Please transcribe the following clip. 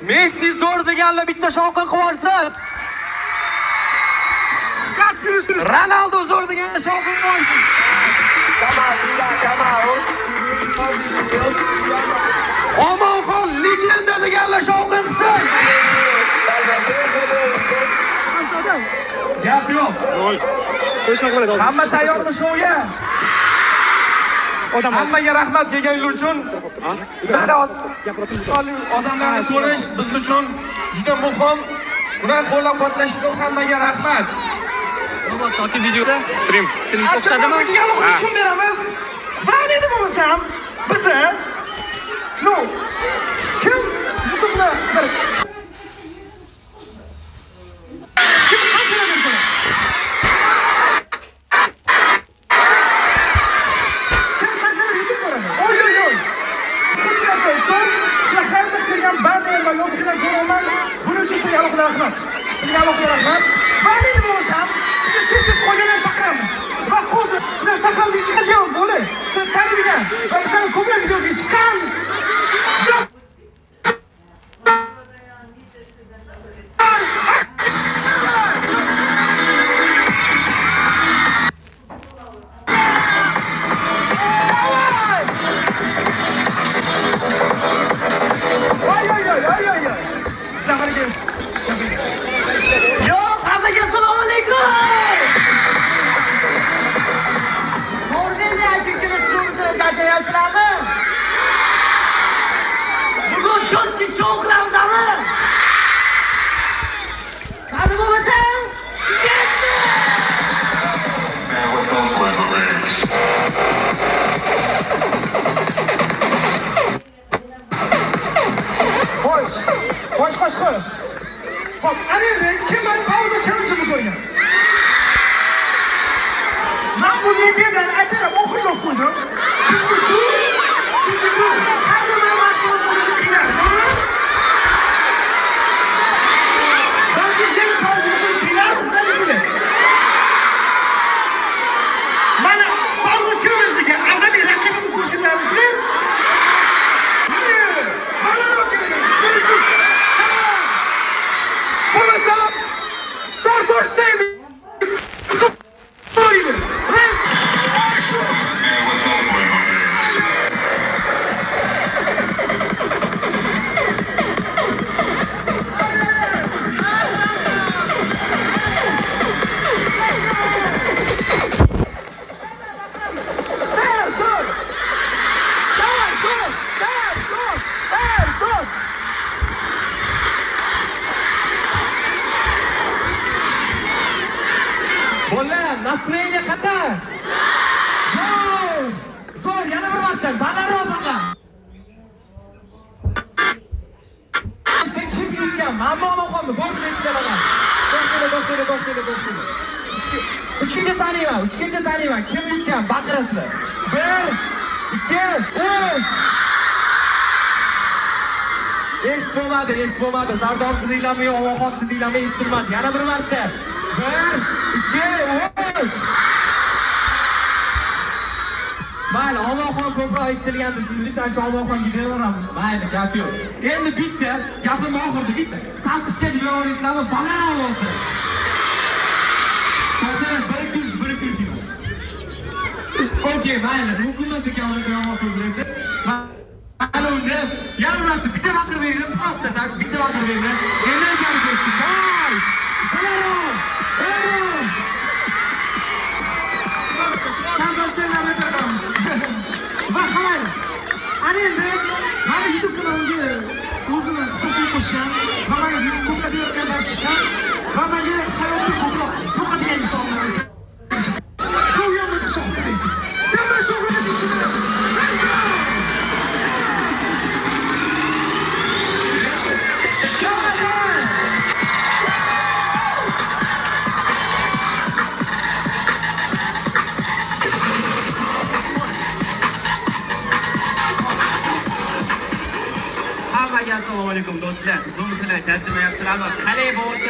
Messi zo'r deganlar bitta shovqin qivorsin. Ronaldo zo'r deganlar shovqin qivorsin. Omonxon legenda deganlar shovqin qilsin. Gap yo'q. Hamma tayyormi shouga? Hammaga rahmat kelganingiz uchun. Odamlarni ko'rish biz uchun juda muhim. Ular qo'llab-quvvatlash uchun hammaga rahmat. Toki videoda stream o'xshadimi? Tushun beramiz. Ma'nida bo'lmasam, bizni kim YouTube'da bugun cho'nchi show qilamizmi? Qani bo'lmasam, Xo'sh. Hop, ana endi kim men pauza challenge-ni ko'rgan? Men bu videodan aytib o'qib qo'ydim. Bola, настроение qanday? Zo'r, yana bir marta, balandroqqa. Sen kim yutgan? Mamma omonxonni ko'rib kelaman. To'xtaydi. 3 saniya. Kim yutgan? Baqirasizlar. 1, 2, 3. Eshit bo'lmadi. Sardor qizinglarmi, omonxon qizinglarmi eshitilmadi. Yana bir marta. 1, 2, 3. Mayli, omonxon ko'proq eshitilgandi. Siz ancha omonxon gidaveramiz. Mayli, gap yo'q. Endi bitta, gapim oxirida bitta. Tasdiqga yuboraysizlarmi? Baland ovozda. Masalan, bir ikki. Okey, mayli. Hukumat ekan uni omon so'zlaydi. Mayli, unda yarim marta bitta vaqt berib, prosta tak, bitta vaqt berib. Energiya bersin. Voy! Baland! Ana endi mana YouTube kanaliga o'zini qo'shib qo'shgan, mana YouTube'da yurganlar chiqqan, va menga hayotda ko'proq yo'qadigan insonlar. Bu yomon sho'xlaysiz. Nima sho'xlaysiz? Assalomu alaykum do'stlar. Zo'msizlar, charchamayapsizlarmi? Qalay bo'ldi?